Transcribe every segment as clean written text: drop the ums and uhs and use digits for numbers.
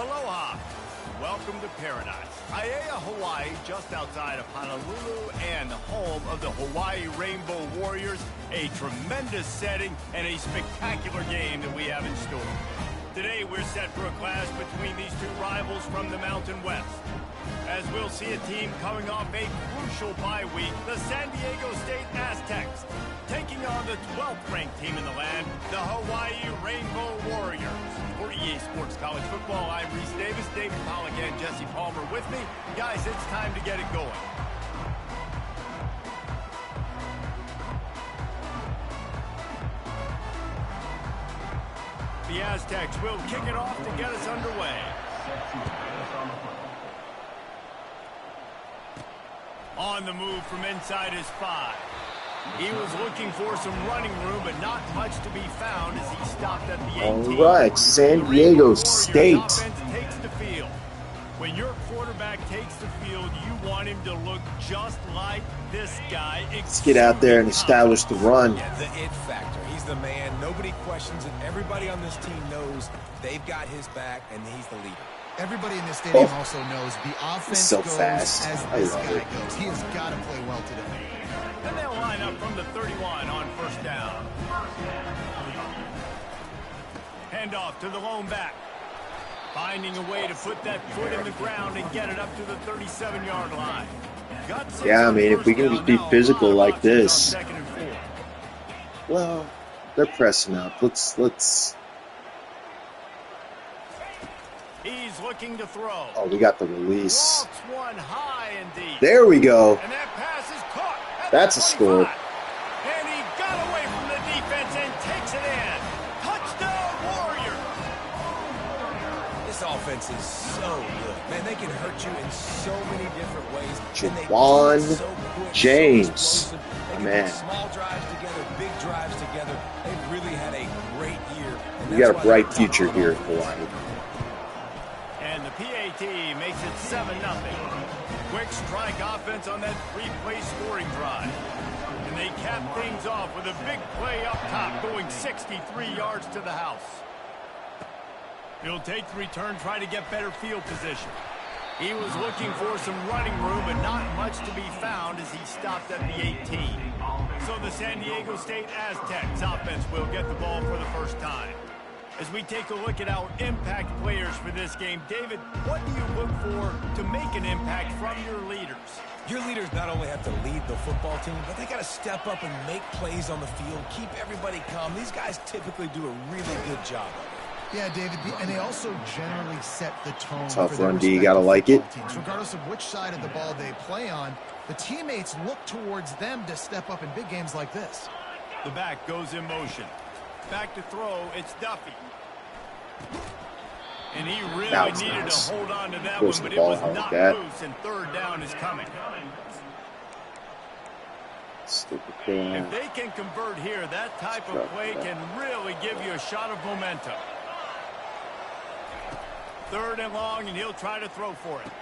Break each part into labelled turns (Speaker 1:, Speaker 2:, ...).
Speaker 1: Aloha. Welcome to paradise. Aiea, Hawaii, just outside of Honolulu and the home of the Hawaii Rainbow Warriors. A tremendous setting and a spectacular game that we have in store. Today we're set for a clash between these two rivals from the Mountain West. As we'll see a team coming off a crucial bye week, the San Diego State Aztecs, taking on the 12th ranked team in the land, the Hawaii Rainbow Warriors. For EA Sports College Football, I'm Reese Davis, David Pollock, and Jesse Palmer with me. Guys, it's time to get it going. The Aztecs will kick it off to get us underway. On the move from inside his 5. He was looking for some running room, but not much to be found as he stopped at the 18.
Speaker 2: All right, San Diego State.
Speaker 1: Takes the field. When your quarterback takes the field, you want him to look just like this guy.
Speaker 2: Let's get out there and establish the run.
Speaker 3: Yeah, the it factor. He's the man. Nobody questions it. Everybody on this team knows they've got his back, and he's the leader.
Speaker 4: Everybody in this stadium also knows the offense
Speaker 2: so
Speaker 4: goes
Speaker 2: fast.
Speaker 4: as this guy goes. He has got to play well today.
Speaker 1: And they'll line up from the 31 on first down. Hand off to the lone back. Finding a way to put that foot in the ground and get it up to the 37-yard line.
Speaker 2: Yeah, I mean, if we can just be physical like this. Well, they're pressing up. Let's.
Speaker 1: He's looking to throw.
Speaker 2: Oh, we got the release.
Speaker 1: One high and deep.
Speaker 2: There we go.
Speaker 1: And that pass is caught.
Speaker 2: That's a score.
Speaker 1: And he got away from the defense and takes it in. Touchdown, Warriors.
Speaker 3: This offense is so good. Man, they can hurt you in so many different ways.
Speaker 2: Jawan James. Man.
Speaker 3: Small drives together, big drives together. They've really had a great year.
Speaker 2: We got a bright future here in Hawaii.
Speaker 1: And the PAT makes it 7-0. Quick strike offense on that three-play scoring drive. And they cap things off with a big play up top going 63 yards to the house. He'll take the return, try to get better field position. He was looking for some running room, but not much to be found as he stopped at the 18. So the San Diego State Aztecs offense will get the ball for the first time. As we take a look at our impact players for this game, David, what do you look for to make an impact from your leaders?
Speaker 3: Your leaders not only have to lead the football team, but they got to step up and make plays on the field, keep everybody calm. These guys typically do a really good job of it.
Speaker 4: Yeah, David, and they also generally set the tone.
Speaker 2: Tough run D, you gotta like it.
Speaker 4: Teams. Regardless of which side of the ball they play on, the teammates look towards them to step up in big games like this.
Speaker 1: The back goes in motion. Back to throw, it's Duffy. And he really needed to hold on to that one, but it was not loose, and third down is coming. If they can convert here, that type of play can really give you a shot of momentum. Third and long, and he'll try to throw for it.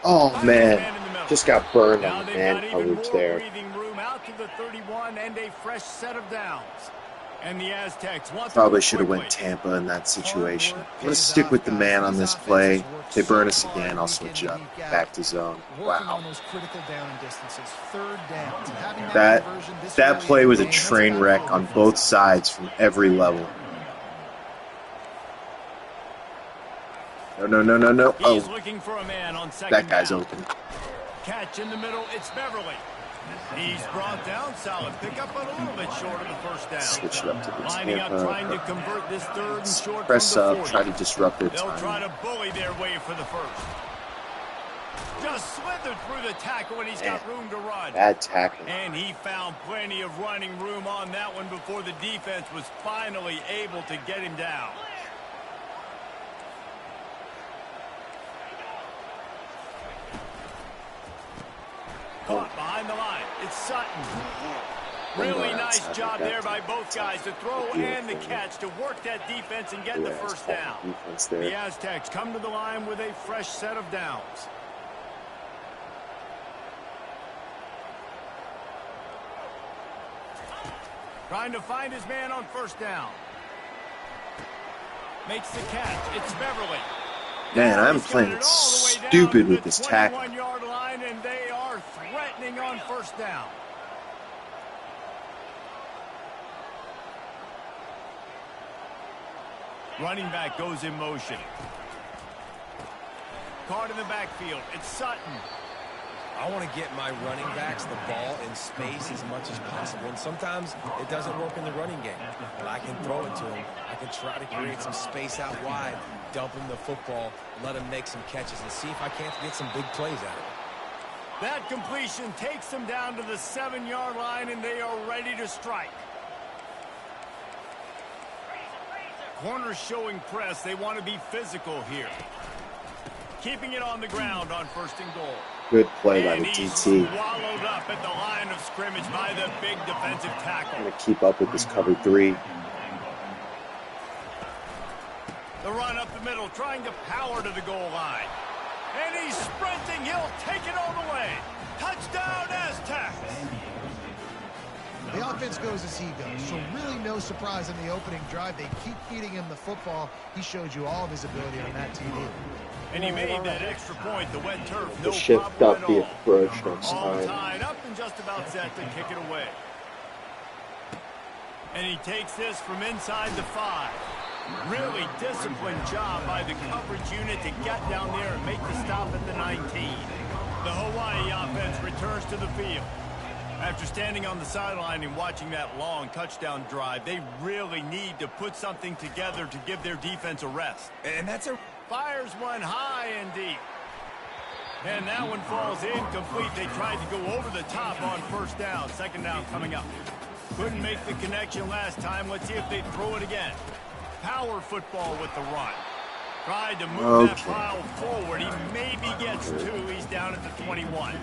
Speaker 2: Oh, man. Just got burned on the man coverage there.
Speaker 1: Breathing room out to the 31 and a fresh set of downs. And the Aztecs
Speaker 2: probably should have went Tampa in that situation. Let's stick with the man on this play. If they burn us again, I'll switch it up. Back to zone. Wow. That play was a train wreck on both sides from every level. No. Oh, that guy's open.
Speaker 1: Catch in the middle, it's Beverly. He's brought down, solid pickup, but a little bit short of the first down.
Speaker 2: Switch it up to the
Speaker 1: lining up, trying to convert this third and short.
Speaker 2: Press up, try to disrupt their
Speaker 1: They'll
Speaker 2: time.
Speaker 1: try to bully their way for the first. Just slithered through the tackle, and he's got room to run.
Speaker 2: Bad tackle.
Speaker 1: And he found plenty of running room on that one before the defense was finally able to get him down. Caught behind the line. It's Sutton. Really nice job there by both guys to throw and the catch to work that defense and get the first down. The Aztecs come to the line with a fresh set of downs. Trying to find his man on first down. Makes the catch. It's Beverly.
Speaker 2: Man, I'm playing stupid with this tackle.
Speaker 1: 21-yard line, and they are threatening on first down. Running back goes in motion. Caught in the backfield. It's Sutton.
Speaker 3: I want to get my running backs the ball in space as much as possible. And sometimes it doesn't work in the running game. But I can throw it to him. I can try to create some space out wide, dump him the football, let him make some catches, and see if I can't get some big plays out of it.
Speaker 1: That completion takes them down to the 7-yard line, and they are ready to strike. Corners showing press. They want to be physical here. Keeping it on the ground on first and goal.
Speaker 2: Good play by the
Speaker 1: And he's
Speaker 2: DT.
Speaker 1: swallowed up at the line of scrimmage by the big defensive tackle.
Speaker 2: Going to keep up with this cover 3.
Speaker 1: The run up the middle, trying to power to the goal line. And he's sprinting. He'll take it all the way. Touchdown, Aztecs.
Speaker 4: The offense goes as he goes, so really no surprise in the opening drive. They keep feeding him the football. He showed you all of his ability on that TD.
Speaker 1: And he made that extra point, the wet turf, no
Speaker 2: To shift
Speaker 1: problem
Speaker 2: up
Speaker 1: at
Speaker 2: the
Speaker 1: all.
Speaker 2: approach next
Speaker 1: All
Speaker 2: time.
Speaker 1: tied up and just about set to kick it away. And he takes this from inside the 5. Really disciplined job by the coverage unit to get down there and make the stop at the 19. The Hawaii offense returns to the field. After standing on the sideline and watching that long touchdown drive, they really need to put something together to give their defense a rest.
Speaker 3: And that's a...
Speaker 1: Fires one high and deep. And that one falls incomplete. They tried to go over the top on first down. Second down coming up. Couldn't make the connection last time. Let's see if they throw it again. Power football with the run. Tried to move that pile forward. He maybe gets 2. He's down at the 21.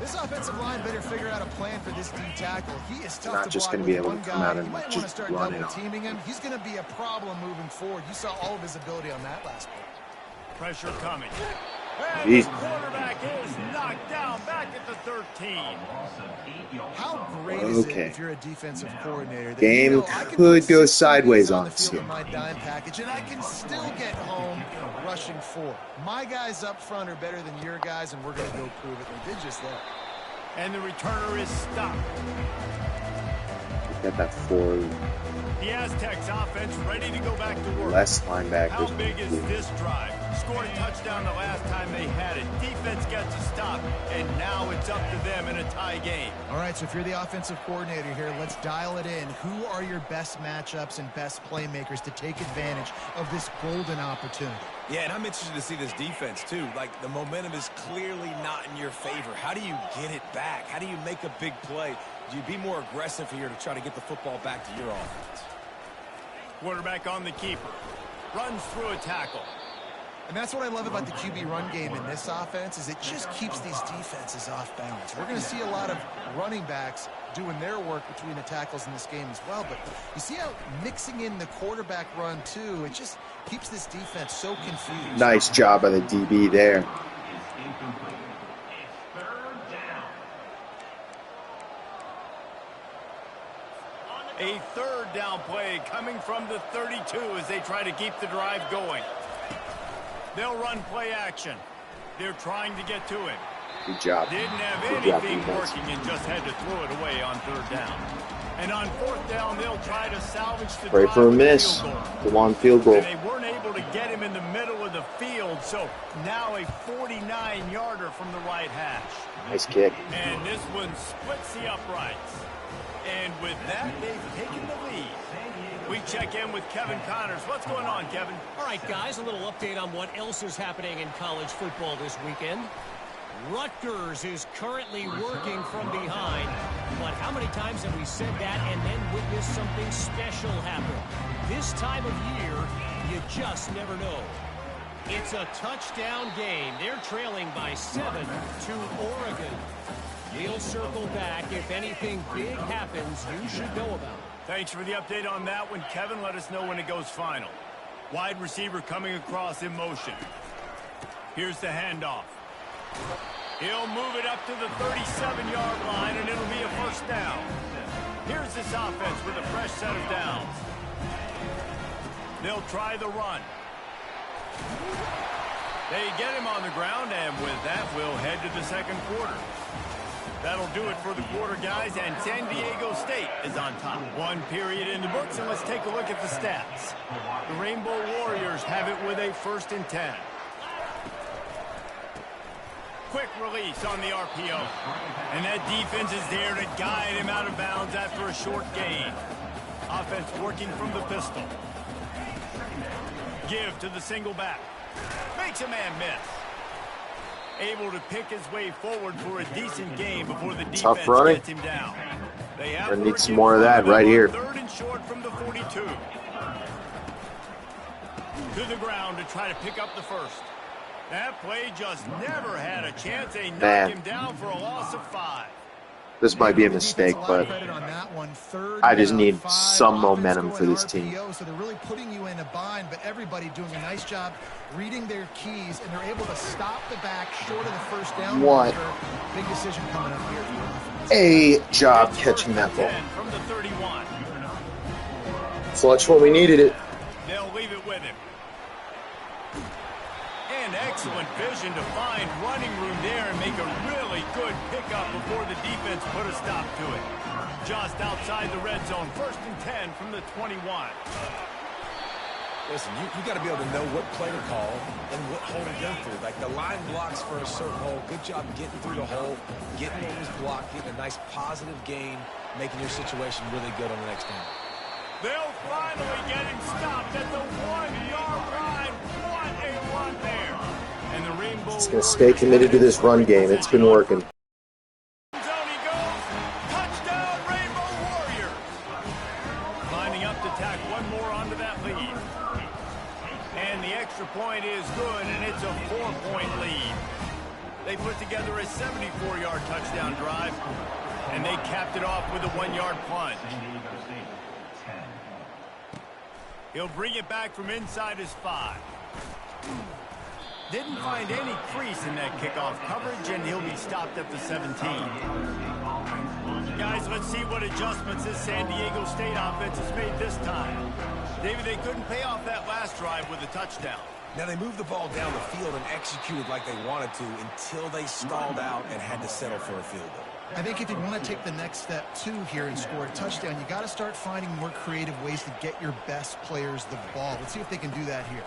Speaker 4: This offensive line better figure out a plan for this D tackle. He is tough
Speaker 2: Not
Speaker 4: to
Speaker 2: just
Speaker 4: block
Speaker 2: gonna be
Speaker 4: with
Speaker 2: able
Speaker 4: one
Speaker 2: to come
Speaker 4: guy.
Speaker 2: out and
Speaker 4: You might want
Speaker 2: just
Speaker 4: to start
Speaker 2: run it
Speaker 4: double
Speaker 2: off.
Speaker 4: teaming him. He's going to be a problem moving forward. You saw all of his ability on that last play.
Speaker 1: Pressure coming. And
Speaker 2: Jeez.
Speaker 1: the quarterback is knocked down back at the 13.
Speaker 4: How great is it
Speaker 2: Okay.
Speaker 4: if you're a defensive coordinator? That
Speaker 2: Game
Speaker 4: you know, I can
Speaker 2: could
Speaker 4: put
Speaker 2: go
Speaker 4: 6
Speaker 2: sideways
Speaker 4: DBs
Speaker 2: on
Speaker 4: the
Speaker 2: us
Speaker 4: field
Speaker 2: here.
Speaker 4: in my dime package, and I can still get home rushing 4. My guys up front are better than your guys, and we're going to go prove it. They did just that.
Speaker 1: And the returner is stopped.
Speaker 2: Get that 4.
Speaker 1: The Aztecs offense ready to go back to work.
Speaker 2: Less
Speaker 1: How
Speaker 2: linebackers.
Speaker 1: big is this drive? Scored a touchdown the last time they had it. Defense gets a stop, and now it's up to them in a tie game.
Speaker 4: All right, so if you're the offensive coordinator here, let's dial it in. Who are your best matchups and best playmakers to take advantage of this golden opportunity?
Speaker 3: Yeah, and I'm interested to see this defense, too. Like, the momentum is clearly not in your favor. How do you get it back? How do you make a big play? Do you be more aggressive here to try to get the football back to your offense?
Speaker 1: Quarterback on the keeper. Runs through a tackle.
Speaker 4: And that's what I love about the QB run game in this offense is it just keeps these defenses off balance. We're going to see a lot of running backs doing their work between the tackles in this game as well. But you see how mixing in the quarterback run, too, it just keeps this defense so confused.
Speaker 2: Nice job by the DB there.
Speaker 1: A third down play coming from the 32 as they try to keep the drive going. They'll run play action. They're trying to get to him.
Speaker 2: Good job.
Speaker 1: Didn't have
Speaker 2: Good job,
Speaker 1: anything
Speaker 2: defense.
Speaker 1: working and just had to throw it away on third down. And on fourth down, they'll try to salvage the
Speaker 2: Pray
Speaker 1: drive
Speaker 2: for a
Speaker 1: with
Speaker 2: miss.
Speaker 1: field goal.
Speaker 2: Go on field goal.
Speaker 1: And they weren't able to get him in the middle of the field, so now a 49-yarder from the right hash.
Speaker 2: Nice kick.
Speaker 1: And this one splits the uprights. And with that, they've taken the lead. We check in with Kevin Connors. What's going on, Kevin?
Speaker 5: All right, guys, a little update on what else is happening in college football this weekend. Rutgers is currently working from behind, but how many times have we said that and then witnessed something special happen? This time of year, you just never know. It's a touchdown game. They're trailing by 7 to Oregon. We'll circle back. If anything big happens, you should know about it.
Speaker 1: Thanks for the update on that one, Kevin. Let us know when it goes final. Wide receiver coming across in motion. Here's the handoff. He'll move it up to the 37-yard line, and it'll be a first down. Here's this offense with a fresh set of downs. They'll try the run. They get him on the ground, and with that, we'll head to the second quarter. That'll do it for the quarter, guys, and San Diego State is on top. One period in the books, and let's take a look at the stats. The Rainbow Warriors have it with a 1st and 10. Quick release on the RPO. And that defense is there to guide him out of bounds after a short gain. Offense working from the pistol. Give to the single back. Makes a man miss. Able to pick his way forward for a decent gain before the defense gets him down. They have
Speaker 2: I need some more of that right here.
Speaker 1: 3rd and short from the 42. To the ground to try to pick up the first. That play just never had a chance. They knocked him down for a loss of 5.
Speaker 2: This might be a mistake, but I just need some momentum for this team.
Speaker 4: So they're really putting you in a bind, but everybody doing a nice job reading their keys, and they're able to stop the back short of the first down.
Speaker 2: What
Speaker 4: big decision coming up here.
Speaker 2: a job catching that ball.
Speaker 1: From the 31.
Speaker 2: Clutch when we needed it.
Speaker 1: They'll leave it with him. And excellent vision to find running room there and make a really good pickup before the defense put a stop to it. Just outside the red zone, 1st and 10 from the 21.
Speaker 3: Listen, you got to be able to know what play to call and what hole to go through. Like the line blocks for a certain hole. Good job getting through the hole, getting what was blocked, getting a nice positive gain, making your situation really good on the next down.
Speaker 1: They'll finally get him stopped at the 1-yard line. What a run there. And the Rainbow
Speaker 2: Just going to stay committed to this run game. It's been working.
Speaker 1: Zone he goes. Touchdown, Rainbow Warriors. Lining up to tack one more onto that lead. And the extra point is good, and it's a 4-point lead. They put together a 74-yard touchdown drive, and they capped it off with a 1-yard plunge. He'll bring it back from inside his 5. Didn't find any crease in that kickoff coverage, and he'll be stopped at the 17. Guys, let's see what adjustments this San Diego State offense has made this time. David, they couldn't pay off that last drive with a touchdown.
Speaker 3: Now they moved the ball down the field and executed like they wanted to until they stalled out and had to settle for a field goal.
Speaker 4: I think if you want to take the next step, too, here and score a touchdown, you got to start finding more creative ways to get your best players the ball. Let's see if they can do that here.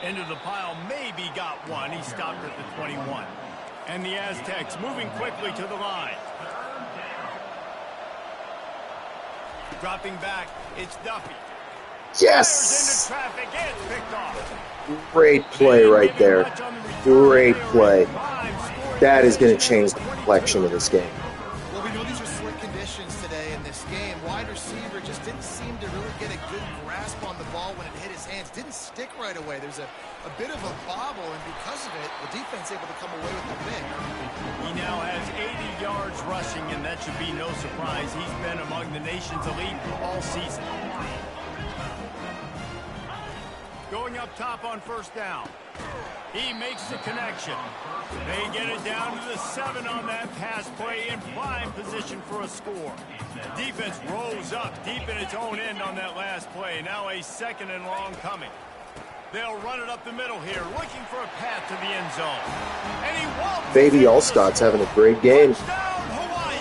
Speaker 1: Into the pile, maybe got one. He stopped at the 21. And the Aztecs moving quickly to the line. Dropping back, it's Duffy.
Speaker 2: Yes!
Speaker 1: Into traffic, it's picked off.
Speaker 2: Great play right there. Great play. That is going to change the complexion of this game.
Speaker 4: Well, we know these are slick conditions today in this game. Wide receiver just didn't seem to really get a good grasp on the ball when it hit his hands. Didn't stick right away. There's a bit of a bobble, and because of it, the defense able to come away with the win.
Speaker 1: He now has 80 yards rushing, and that should be no surprise. He's been among the nation's elite all season. Going up top on 1st down. He makes the connection. They get it down to the 7 on that pass play in prime position for a score. Defense rose up deep in its own end on that last play. Now a 2nd and long coming. They'll run it up the middle here, looking for a path to the end zone. And he won't.
Speaker 2: Baby Allstott's having a great game.
Speaker 1: Touchdown, Hawaii.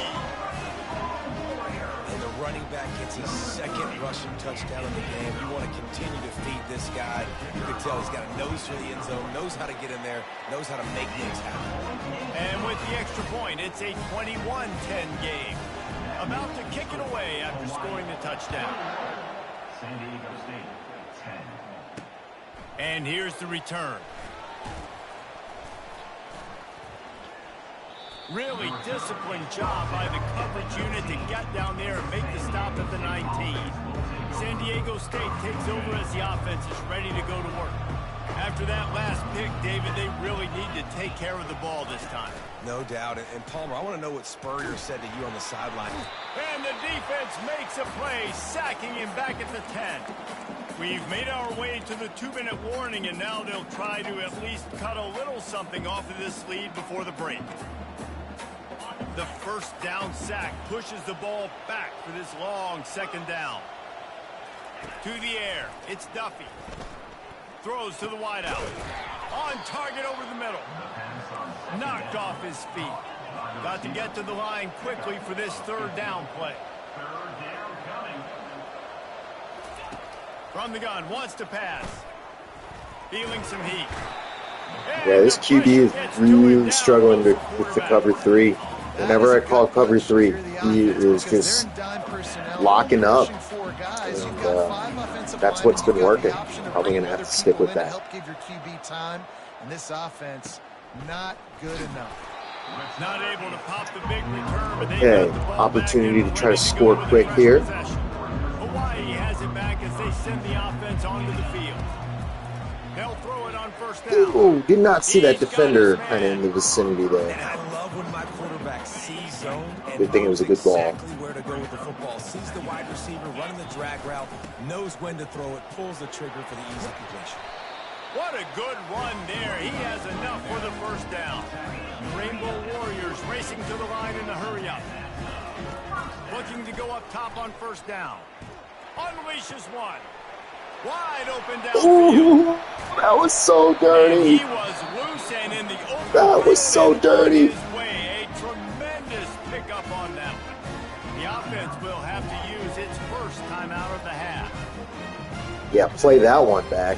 Speaker 3: And the running back gets his 2nd rushing touchdown of the game. You want to continue to feed this guy. You can tell he's got a nose for the end zone, knows how to get in there, knows how to make things happen.
Speaker 1: And with the extra point, it's a 21-10 game. About to kick it away after scoring the touchdown.
Speaker 6: San Diego State, 10.
Speaker 1: And here's the return. Really disciplined job by the coverage unit to get down there and make the stop at the 19. San Diego State takes over as the offense is ready to go to work. After that last pick, David, they really need to take care of the ball this time.
Speaker 3: No doubt. And Palmer, I want to know what Spurrier said to you on the sideline.
Speaker 1: And the defense makes a play, sacking him back at the 10. We've made our way to the 2-minute warning, and now they'll try to at least cut a little something off of this lead before the break. The 1st down sack pushes the ball back for this long 2nd down. To the air, it's Duffy. Throws to the wideout. On target over the middle. Knocked off his feet. Got to get to the line quickly for this third down play. From the gun, wants to pass. Feeling some heat.
Speaker 2: Yeah, this QB is really struggling with the cover 3. Whenever I call cover 3, he is just locking up. And that's what's been working. Probably going to have to stick with that.
Speaker 4: And this offense, not good enough.
Speaker 1: Not able to pop the big return, but they
Speaker 2: Okay, opportunity to try to score quick here.
Speaker 1: Hawaii has it back as they send the offense onto the field. They'll throw it on first down.
Speaker 2: Ooh, did not see that defender kind of in the vicinity there.
Speaker 3: And I love when my quarterback sees zone and
Speaker 2: Good thing it was a good ball.
Speaker 3: exactly where to go with the football. Sees the wide receiver running the drag route, knows when to throw it, pulls the trigger for the easy completion.
Speaker 1: What a good run there. He has enough for the first down. Rainbow Warriors racing to the line in a hurry-up. Looking to go up top on first down. Unleashes one. Wide open downfield.
Speaker 2: Ooh, that was so dirty.
Speaker 1: He was loose and in the open.
Speaker 2: That was so dirty.
Speaker 1: His way. A tremendous pickup on that one. The offense will have to use its first timeout of the half.
Speaker 2: Yeah, play that one back.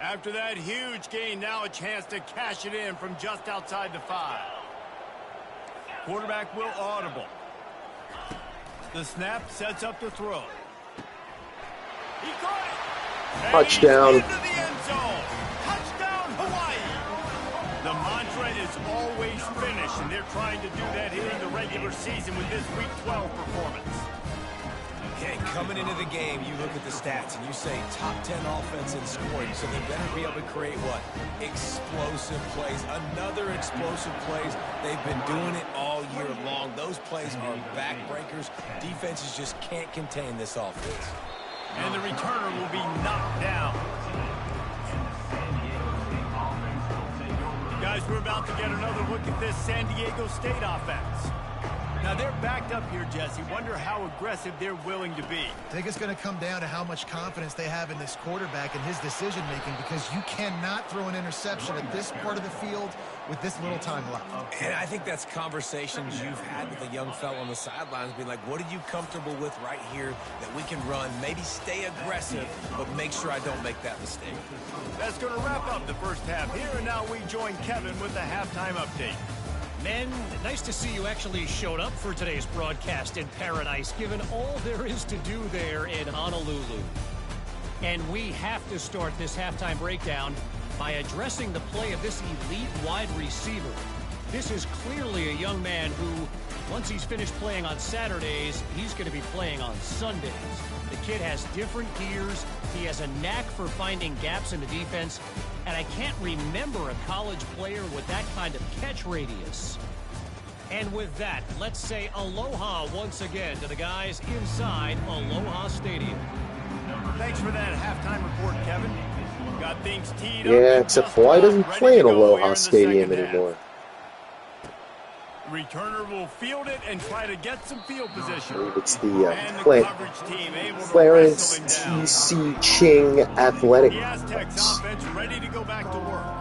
Speaker 1: After that huge gain, now a chance to cash it in from just outside the 5. Quarterback will audible. The snap sets up the throw. He caught it. And
Speaker 2: Touchdown.
Speaker 1: he's into the end zone. Touchdown, Hawaii. The mantra is always finish, and they're trying to do that here in the regular season with this Week 12 performance.
Speaker 3: Okay, coming into the game, you look at the stats and you say top 10 offense in scoring, so they better be able to create what? Explosive plays. Another explosive plays. They've been doing it all year long. Those plays are backbreakers. Defenses just can't contain this offense.
Speaker 1: And the returner will be knocked down. Guys, we're about to get another look at this San Diego State offense. Now, they're backed up here, Jesse. Wonder how aggressive they're willing to be.
Speaker 4: I think it's going to come down to how much confidence they have in this quarterback and his decision-making, because you cannot throw an interception at this part of the field with this little time left.
Speaker 3: And I think that's conversations you've had with a young fellow on the sidelines, being like, what are you comfortable with right here that we can run? Maybe stay aggressive, but make sure I don't make that mistake.
Speaker 1: That's going to wrap up the first half here, and now we join Kevin with the halftime update.
Speaker 5: Men, nice to see you actually showed up for today's broadcast in paradise, given all there is to do there in Honolulu. And we have to start this halftime breakdown by addressing the play of this elite wide receiver. This is clearly a young man who, once he's finished playing on Saturdays, he's going to be playing on Sundays. The kid has different gears. He has a knack for finding gaps in the defense. And I can't remember a college player with that kind of catch radius. And with that, let's say aloha once again to the guys inside Aloha Stadium.
Speaker 1: Thanks for that halftime report, Kevin. Got things teed up.
Speaker 2: Yeah, except Hawaii doesn't play in Aloha Stadium anymore.
Speaker 1: Returner will field it and try to get some field position.
Speaker 2: I believe it's the
Speaker 1: coverage team able to
Speaker 2: Clarence
Speaker 1: wrestle him down.
Speaker 2: T.C. Ching Athletic.
Speaker 1: The Aztecs offense ready to go back to work.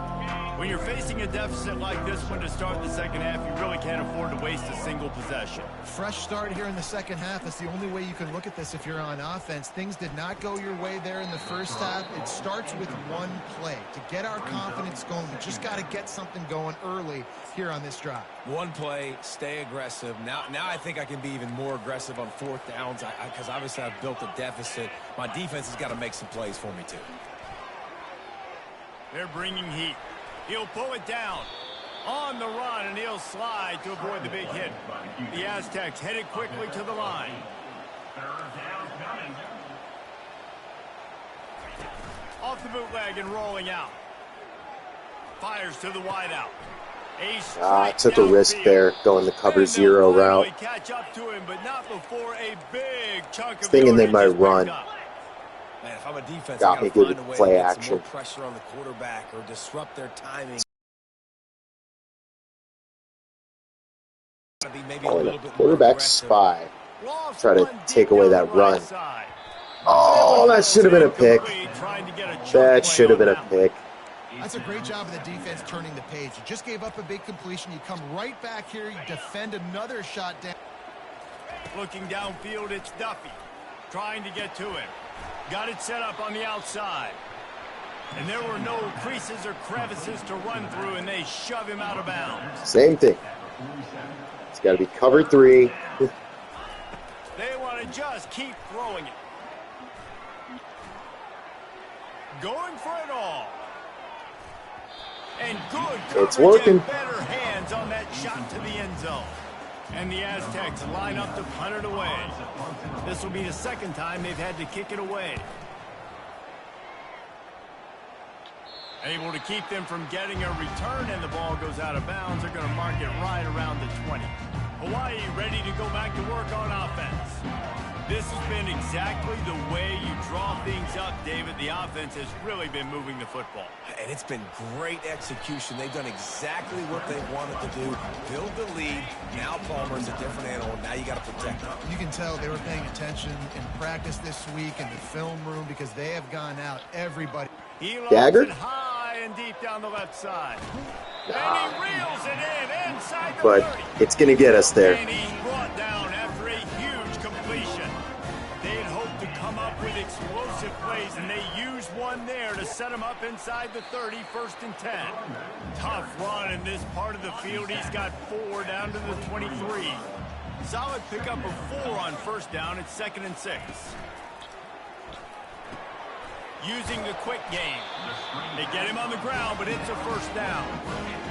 Speaker 1: When you're facing a deficit like this one to start the second half, you really can't afford to waste a single possession.
Speaker 4: Fresh start here in the second half. That's the only way you can look at this if you're on offense. Things did not go your way there in the first half. It starts with one play. To get our confidence going, we just got to get something going early here on this drive.
Speaker 3: One play, stay aggressive. Now I think I can be even more aggressive on fourth downs because obviously I've built a deficit. My defense has got to make some plays for me too.
Speaker 1: They're bringing heat. He'll pull it down on the run, and he'll slide to avoid the big hit. The Aztecs headed quickly to the line. Off the bootleg and rolling out. Fires to the wideout.
Speaker 2: Took a risk there, going the cover zero route.
Speaker 1: Catch up to him, but not before a big chunk of
Speaker 2: Thinking they might run.
Speaker 3: Man, if I'm a defense,
Speaker 2: Got me good
Speaker 3: with
Speaker 2: play
Speaker 3: get some
Speaker 2: action.
Speaker 3: more pressure on the quarterback or disrupt their timing. Maybe a little bit more
Speaker 2: Quarterback
Speaker 3: aggressive.
Speaker 2: spy. Try to take away that run. Oh, that should have been a pick. That should have been a pick.
Speaker 4: That's a great job of the defense turning the page. You just gave up a big completion. You come right back here. You defend another shot down.
Speaker 1: Looking downfield, it's Duffy. Trying to get to him. Got it set up on the outside. And there were no creases or crevices to run through, and they shove him out of bounds.
Speaker 2: Same thing. It's got to be cover 3.
Speaker 1: They want to just keep throwing it. Going for it all. And good coverage.
Speaker 2: It's working.
Speaker 1: And better hands on that shot to the end zone. And the Aztecs line up to punt it away. This will be the second time they've had to kick it away. Able to keep them from getting a return, and the ball goes out of bounds. They're going to mark it right around the 20. Hawaii ready to go back to work on offense. This has been exactly the way you draw things up, David. The offense has really been moving the football.
Speaker 3: And it's been great execution. They've done exactly what they wanted to do. Build the lead. Now Palmer's a different animal. Now you got to protect him.
Speaker 4: You can tell they were paying attention in practice this week in the film room because they have gone out. Everybody.
Speaker 1: He loads
Speaker 2: Dagger?
Speaker 1: it high and deep down the left side. And he reels it in inside the
Speaker 2: But
Speaker 1: 30.
Speaker 2: it's going to get us there.
Speaker 1: And he's brought down after a huge completion. They had hoped to come up with explosive plays, and they used one there to set him up inside the 30, 1st and 10. Tough run in this part of the field. He's got 4 down to the 23. Solid pickup of 4 on 1st down. It's 2nd and 6. Using the quick game. They get him on the ground, but it's a 1st down.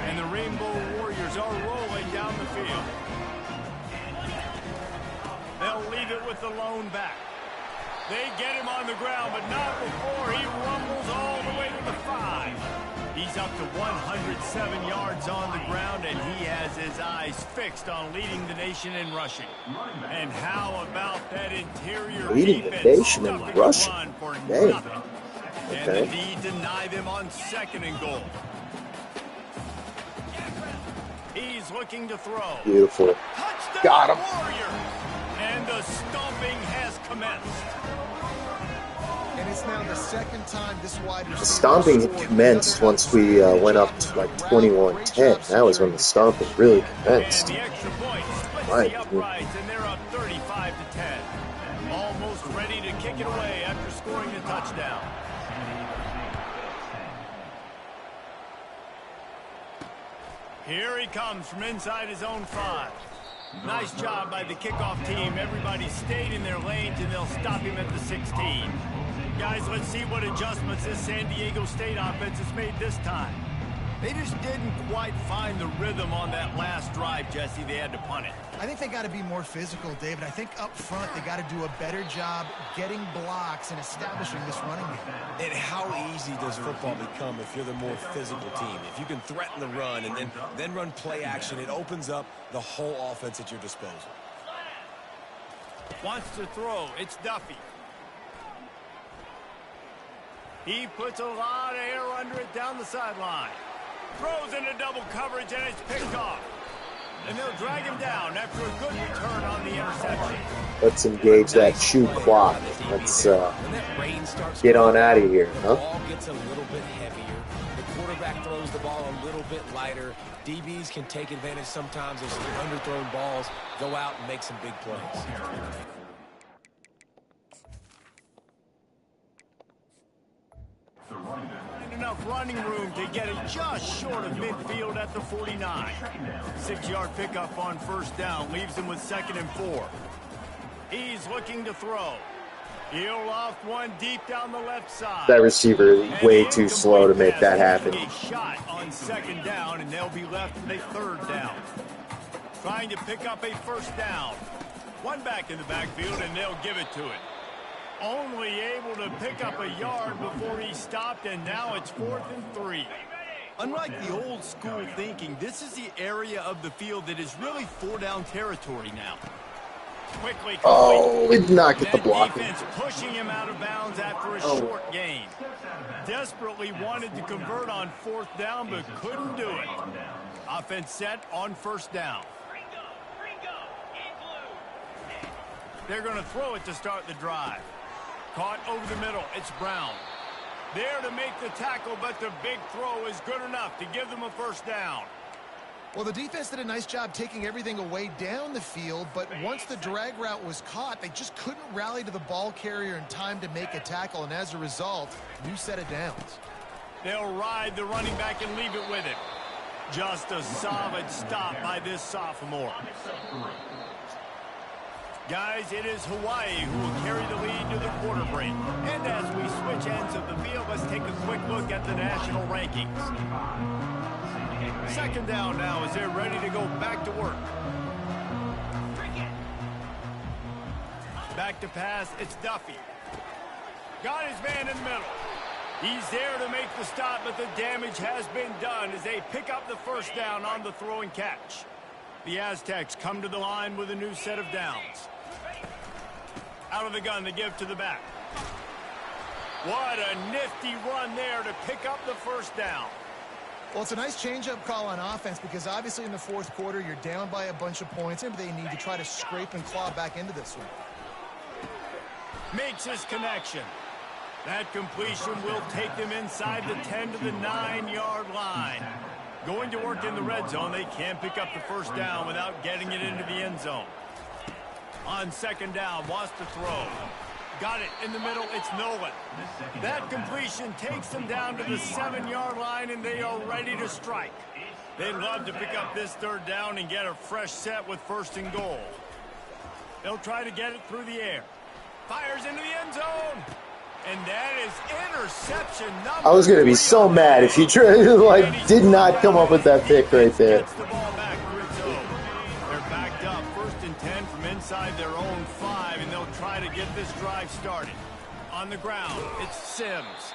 Speaker 1: And the Rainbow Warriors are rolling down the field. They'll leave it with the lone back. They get him on the ground, but not before he rumbles all the way to the 5. He's up to 107 yards on the ground, and he has his eyes fixed on leading the nation in rushing. And how about that interior
Speaker 2: Leading the
Speaker 1: defense
Speaker 2: nation in
Speaker 1: stuffing the
Speaker 2: rushing?
Speaker 1: run for
Speaker 2: Dang.
Speaker 1: nothing. And
Speaker 2: Okay.
Speaker 1: the D deny them on 2nd and goal. He's looking to throw.
Speaker 2: Beautiful.
Speaker 1: Touchdown
Speaker 2: Got him.
Speaker 1: Warrior. And the stomping has commenced.
Speaker 4: And it's now the second time this wide receiver.
Speaker 2: The stomping had commenced once we went up to like 21-10. That was when the stomping really
Speaker 1: And
Speaker 2: commenced.
Speaker 1: the extra point splits
Speaker 2: Right.
Speaker 1: the uprights, and they're up 35 to 10. Almost ready to kick it away after scoring the touchdown. Here he comes from inside his own 5. Nice job by the kickoff team. Everybody stayed in their lanes, and they'll stop him at the 16. Guys, let's see what adjustments this San Diego State offense has made this time. They just didn't quite find the rhythm on that last drive, Jesse. They had to punt it.
Speaker 4: I think they got to be more physical, David. I think up front they got to do a better job getting blocks and establishing this running game.
Speaker 3: And how easy does football become if you're the more physical team? If you can threaten the run and then run play action, it opens up the whole offense at your disposal.
Speaker 1: Wants to throw. It's Duffy. He puts a lot of air under it down the sideline. Throws into double coverage, and it's picked off. And they'll drag him down after a good return on the interception.
Speaker 2: Let's engage that shoe clock. Let's get on out of here,
Speaker 3: The
Speaker 2: huh?
Speaker 3: ball gets a little bit heavier. The quarterback throws the ball a little bit lighter. DBs can take advantage sometimes of some underthrown balls, go out and make some big plays.
Speaker 1: Enough running room to get it just short of midfield at the 49. 6-yard pickup on 1st down leaves him with 2nd and 4. He's looking to throw. He'll loft one deep down the left side.
Speaker 2: That receiver is way too slow to make that happen.
Speaker 1: A shot on 2nd down, and they'll be left with a 3rd down. Trying to pick up a 1st down. One back in the backfield, and they'll give it to it. Only able to pick up a yard before he stopped, and now it's 4th and 3. Unlike the old school thinking, this is the area of the field that is really 4-down territory now. Quickly complete.
Speaker 2: Oh, it did not get the
Speaker 1: That
Speaker 2: block.
Speaker 1: defense pushing him out of bounds after a short gain. Desperately wanted to convert on 4th down, but couldn't do it. Offense set on 1st down. They're going to throw it to start the drive. Caught over the middle. It's Brown. There to make the tackle, but the big throw is good enough to give them a first down.
Speaker 4: Well, the defense did a nice job taking everything away down the field, but once the drag route was caught, they just couldn't rally to the ball carrier in time to make a tackle, and as a result, new set of downs.
Speaker 1: They'll ride the running back and leave it with it. Just a solid stop by this sophomore. Guys, it is Hawaii who will carry the lead to the quarter break. And as we switch ends of the field, let's take a quick look at the national rankings. Second down now as they're ready to go back to work. Back to pass, it's Duffy. Got his man in the middle. He's there to make the stop, but the damage has been done as they pick up the first down on the throw and catch. The Aztecs come to the line with a new set of downs. Out of the gun to give to the back. What a nifty run there to pick up the first down.
Speaker 4: Well, it's a nice change-up call on offense because obviously in the fourth quarter you're down by a bunch of points and they need to try to scrape and claw back into this one.
Speaker 1: Makes his connection. That completion will take them inside the 10 to the 9-yard line. Going to work in the red zone, they can't pick up the first down without getting it into the end zone. On second down, wants to throw. Got it in the middle, it's Nolan. That completion takes them down to the 7-yard line, and they are ready to strike. They'd love to pick up this third down and get a fresh set with first and goal. They'll try to get it through the air. Fires into the end zone. And that is interception number 3.
Speaker 2: I was going to be so mad if he did not come up with that pick right there.
Speaker 1: Gets the ball back through its own. They're backed up, 1st and 10 from inside their own 5, and they'll try to get this drive started. On the ground, it's Sims.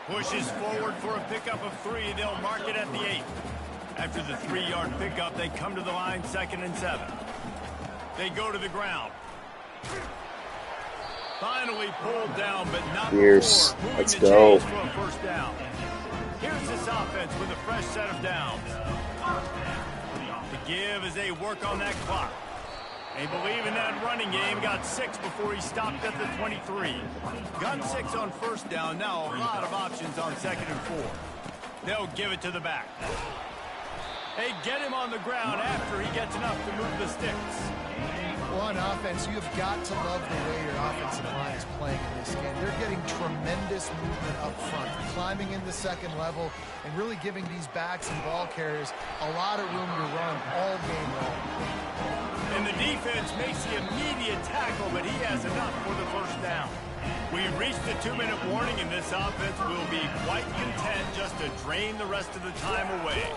Speaker 1: Pushes forward for a pickup of 3. They'll mark it at the 8. After the 3-yard pickup, they come to the line 2nd and 7. They go to the ground. Finally pulled down, but not
Speaker 2: Pierce,
Speaker 1: before.
Speaker 2: let's
Speaker 1: Moving the
Speaker 2: go.
Speaker 1: chains for a first down. Here's this offense with a fresh set of downs. To give as they work on that clock. They believe in that running game. Got 6 before he stopped at the 23. Got 6 on first down. Now a lot of options on 2nd and 4. They'll give it to the back. They get him on the ground after he gets enough to move the sticks.
Speaker 4: Well, on offense, you have got to love the way your offensive line is playing in this game. They're getting tremendous movement up front, climbing in the second level, and really giving these backs and ball carriers a lot of room to run all game long.
Speaker 1: And the defense makes the immediate tackle, but he has enough for the first down. We've reached the 2-minute warning, and this offense will be quite content just to drain the rest of the time away.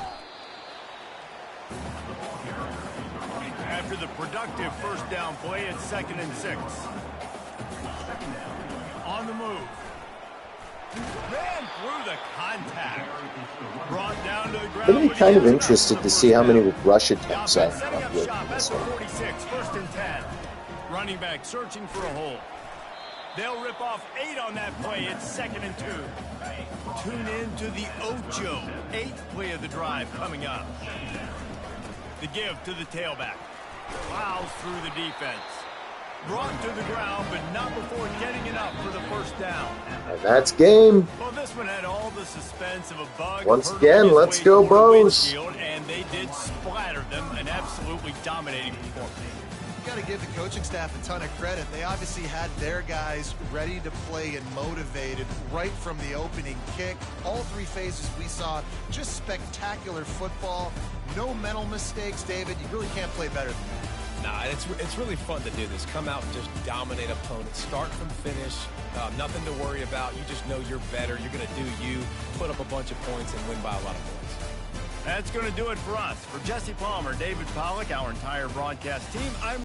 Speaker 1: After the productive first down play, it's 2nd and 6. On the move. Ran through the contact. Brought down to the ground.
Speaker 2: I'm going to be kind of interested to see how many rush attempts I
Speaker 1: Setting
Speaker 2: have
Speaker 1: up
Speaker 2: with
Speaker 1: shop at
Speaker 2: this
Speaker 1: the
Speaker 2: one.
Speaker 1: 46, 1st and 10. Running back searching for a hole. They'll rip off 8 on that play. It's 2nd and 2. Tune in to the Ocho. 8th play of the drive coming up. The give to the tailback. Plows through the defense. Brought to the ground, but not before getting enough for the first down.
Speaker 2: And that's game.
Speaker 1: Well, this one had all the suspense of a bug.
Speaker 2: Once
Speaker 1: hurtling
Speaker 2: again,
Speaker 1: its
Speaker 2: let's
Speaker 1: way
Speaker 2: go,
Speaker 1: toward the
Speaker 2: Bows.
Speaker 1: windshield, and they did splatter them. An absolutely dominating performance.
Speaker 4: You got to give the coaching staff a ton of credit. They obviously had their guys ready to play and motivated right from the opening kick. All 3 phases we saw, just spectacular football. No mental mistakes, David. You really can't play better than that.
Speaker 3: Nah, it's really fun to do this. Come out and just dominate opponents. Start from finish. Nothing to worry about. You just know you're better. You're going to do you, put up a bunch of points, and win by a lot of points.
Speaker 1: That's going to do it for us. For Jesse Palmer, David Pollack, our entire broadcast team, I'm